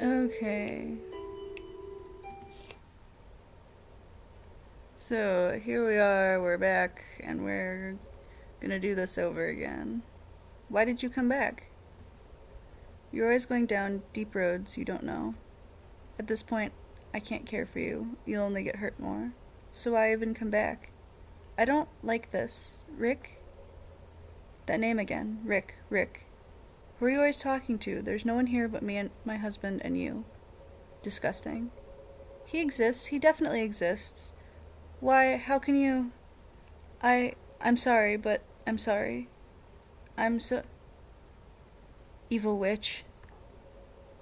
Okay. So here we are, we're back, and we're gonna do this over again. Why did you come back? You're always going down deep roads you don't know. At this point, I can't care for you. You'll only get hurt more. So why even come back? I don't like this. Rick? That name again. Rick. Who are you always talking to? There's no one here but me and my husband and you. Disgusting. He exists. He definitely exists. Why, how can you... I'm sorry, but I'm sorry. I'm so... Evil witch.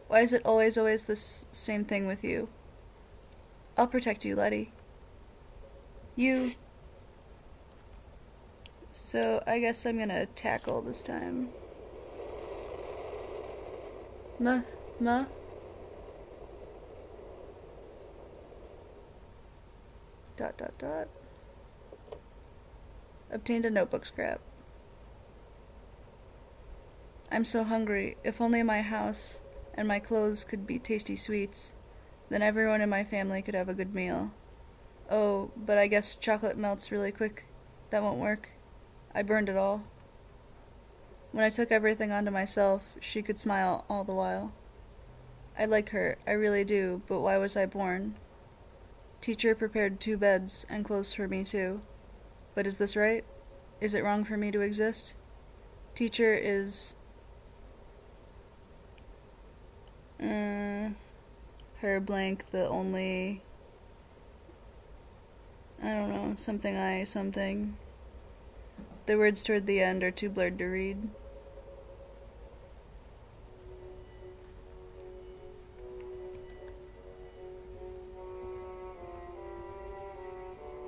Why is it always this same thing with you? I'll protect you, Letty. You... So, I guess I'm gonna tackle this time. Ma? Dot. Obtained a notebook scrap. I'm so hungry. If only my house and my clothes could be tasty sweets, then everyone in my family could have a good meal. Oh, but I guess chocolate melts really quick. That won't work. I burned it all. When I took everything onto myself, she could smile all the while. I like her, I really do, but why was I born? Teacher prepared 2 beds and clothes for me too. But is this right? Is it wrong for me to exist? Teacher is... her blank, the only... I don't know, something. The words toward the end are too blurred to read.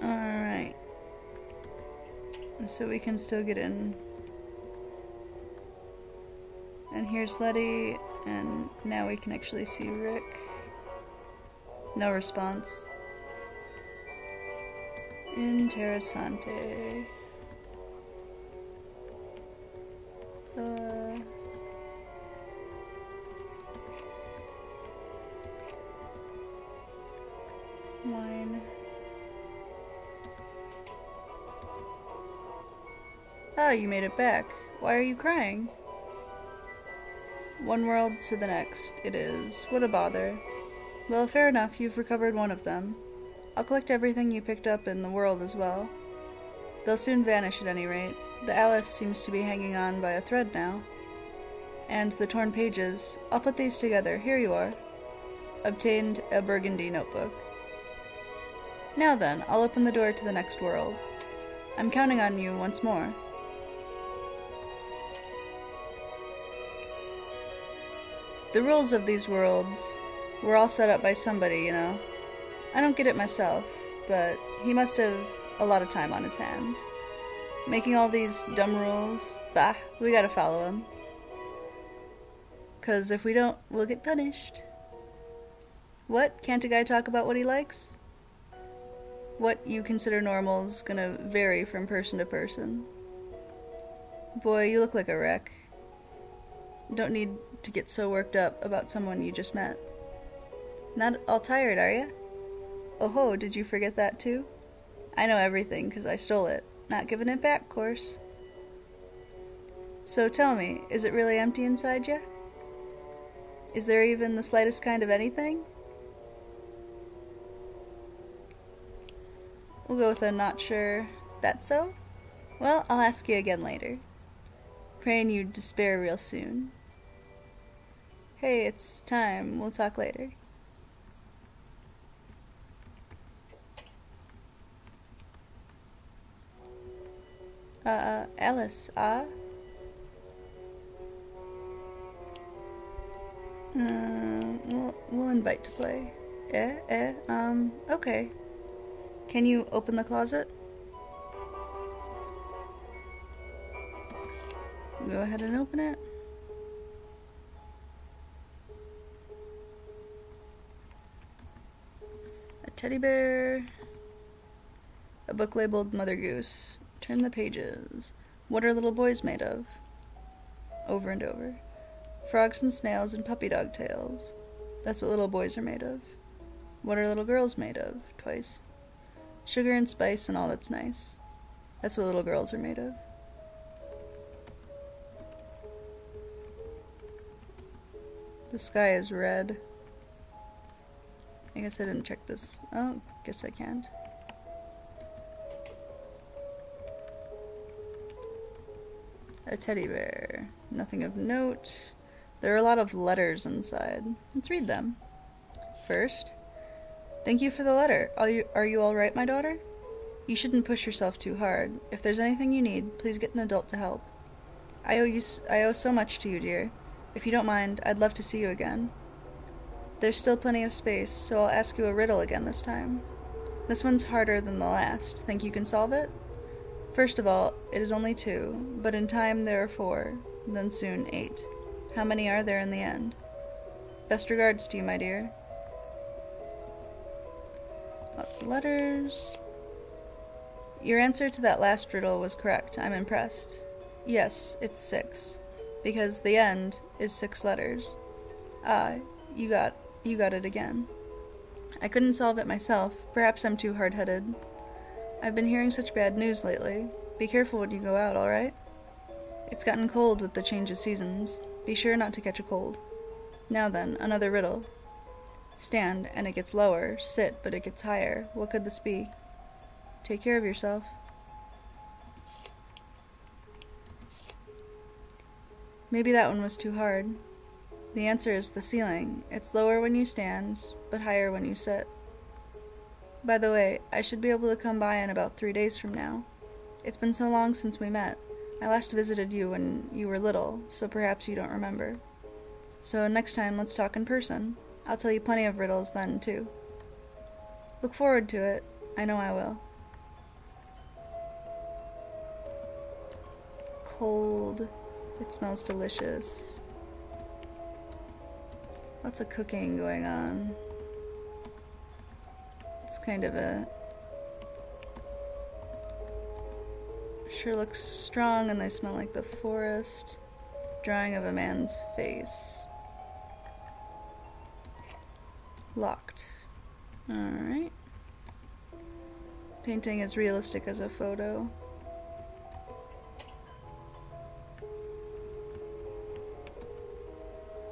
Alright. So we can still get in. And here's Letty, and now we can actually see Rick. No response. Interessante. Wine. Oh, you made it back. Why are you crying? One world to the next, it is. What a bother. Well, fair enough, you've recovered one of them. I'll collect everything you picked up in the world as well. They'll soon vanish at any rate. The Alice seems to be hanging on by a thread now. And the torn pages. I'll put these together. Here you are. Obtained a burgundy notebook. Now then, I'll open the door to the next world. I'm counting on you once more. The rules of these worlds were all set up by somebody, you know. I don't get it myself, but he must have a lot of time on his hands. Making all these dumb rules, bah, we gotta follow him. 'Cause if we don't, we'll get punished. What? Can't a guy talk about what he likes? What you consider normal is gonna vary from person to person. Boy, you look like a wreck. Don't need to get so worked up about someone you just met. Not all tired, are ya? Oh ho, did you forget that too? I know everything, 'cause I stole it. Not giving it back, course. So tell me, is it really empty inside ya? Is there even the slightest kind of anything? We'll go with a not sure. That so? Well, I'll ask you again later. Praying you despair real soon. Hey, it's time. We'll talk later. Alice, we'll invite to play. Okay. Can you open the closet? Go ahead and open it. A teddy bear. A book labeled Mother Goose. Turn the pages. What are little boys made of? Over and over. Frogs and snails and puppy dog tails. That's what little boys are made of. What are little girls made of? Twice. Sugar and spice and all that's nice. That's what little girls are made of. The sky is red. I guess I didn't check this. Oh, guess I can't. A teddy bear. Nothing of note. There are a lot of letters inside. Let's read them. First, thank you for the letter. Are you all right, my daughter? You shouldn't push yourself too hard. If there's anything you need, please get an adult to help. I owe so much to you, dear. If you don't mind, I'd love to see you again. There's still plenty of space, so I'll ask you a riddle again this time. This one's harder than the last. Think you can solve it? First of all, it is only 2, but in time there are 4, then soon 8. How many are there in the end? Best regards to you, my dear. Lots of letters. Your answer to that last riddle was correct. I'm impressed. Yes, it's 6, because the end is 6 letters. Ah, you got it again. I couldn't solve it myself. Perhaps I'm too hard-headed. I've been hearing such bad news lately. Be careful when you go out, alright? It's gotten cold with the change of seasons. Be sure not to catch a cold. Now then, another riddle. Stand, and it gets lower. Sit, but it gets higher. What could this be? Take care of yourself. Maybe that one was too hard. The answer is the ceiling. It's lower when you stand, but higher when you sit. By the way, I should be able to come by in about 3 days from now. It's been so long since we met. I last visited you when you were little, so perhaps you don't remember. So next time, let's talk in person. I'll tell you plenty of riddles then, too. Look forward to it. I know I will. Cold. It smells delicious. Lots of cooking going on. It's kind of a... Sure looks strong, and they smell like the forest. Drawing of a man's face. Locked. Alright. Painting as realistic as a photo.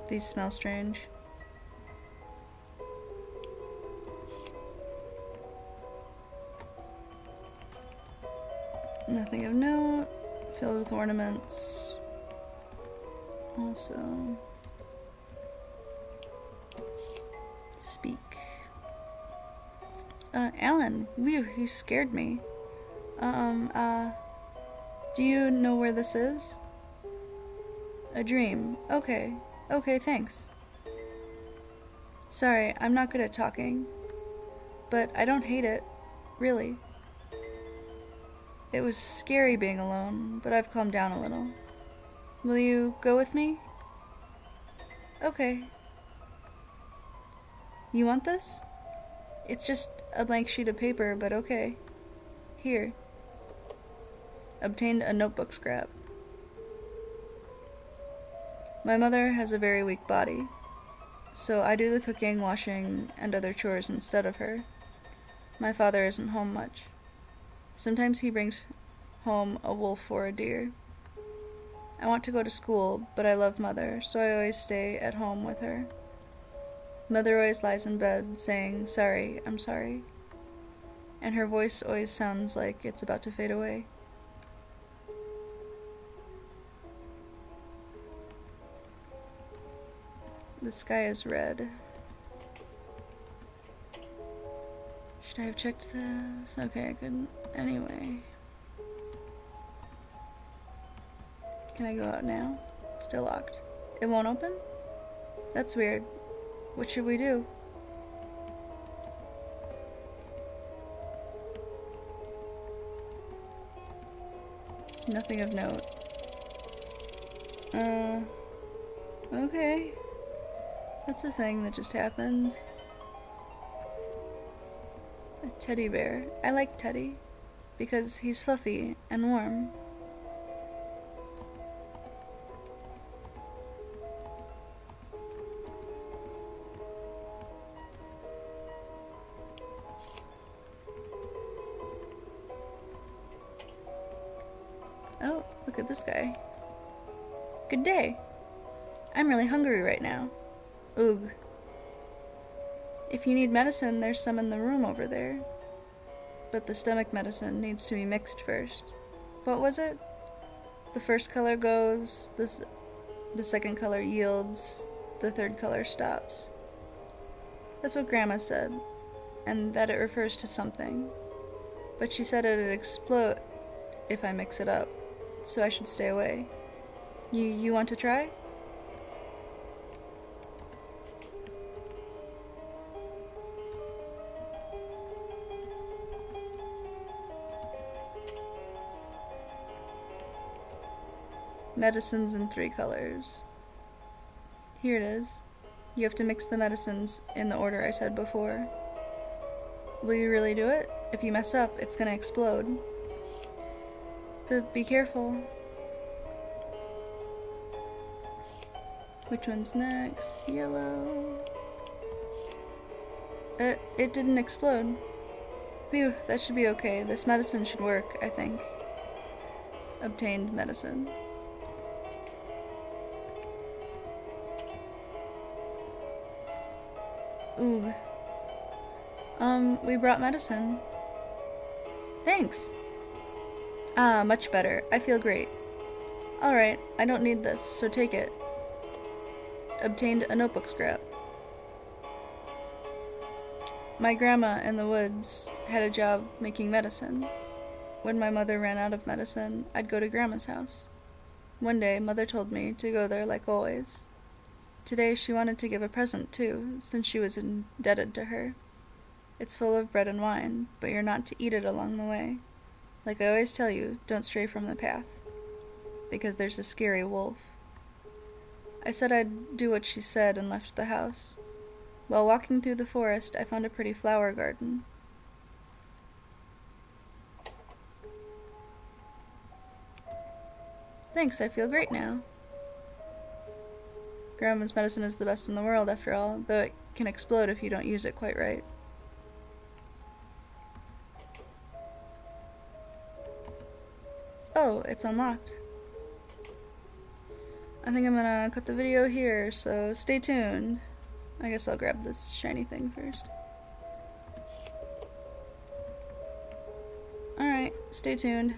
These smell strange. Nothing of note. Filled with ornaments. Also... Speak. Alan, you scared me. Do you know where this is? A dream. Okay, thanks. Sorry, I'm not good at talking. But I don't hate it. Really. It was scary being alone, but I've calmed down a little. Will you go with me? Okay. You want this? It's just a blank sheet of paper, but okay. Here. Obtained a notebook scrap. My mother has a very weak body, so I do the cooking, washing, and other chores instead of her. My father isn't home much. Sometimes he brings home a wolf or a deer. I want to go to school, but I love Mother, so I always stay at home with her. Mother always lies in bed, saying, "Sorry, I'm sorry." And her voice always sounds like it's about to fade away. The sky is red. Should I have checked this? Okay, I couldn't. Anyway. Can I go out now? Still locked. It won't open? That's weird. What should we do? Nothing of note. Okay. That's a thing that just happened. A teddy bear. I like Teddy because he's fluffy and warm. look at this guy. Good day. I'm really hungry right now. Oog. If you need medicine, there's some in the room over there. But the stomach medicine needs to be mixed first. What was it? The first color goes, the second color yields, the third color stops. That's what Grandma said, and that it refers to something. But she said it'd explode if I mix it up, so I should stay away. You want to try? Medicines in 3 colors. Here it is. You have to mix the medicines in the order I said before. Will you really do it? If you mess up, it's gonna explode. But be careful. Which one's next? Yellow. It didn't explode. Phew, that should be okay. This medicine should work, I think. Obtained medicine. Ooh. We brought medicine. Thanks. Ah, much better. I feel great. Alright, I don't need this, so take it. Obtained a notebook scrap. My grandma in the woods had a job making medicine. When my mother ran out of medicine, I'd go to Grandma's house. One day, Mother told me to go there like always. Today she wanted to give a present too, since she was indebted to her. It's full of bread and wine, but you're not to eat it along the way. Like I always tell you, don't stray from the path, because there's a scary wolf. I said I'd do what she said and left the house. While walking through the forest, I found a pretty flower garden. Thanks, I feel great now. Grandma's medicine is the best in the world, after all, though it can explode if you don't use it quite right. Oh, it's unlocked. I think I'm gonna cut the video here, so stay tuned. I guess I'll grab this shiny thing first. Alright, stay tuned.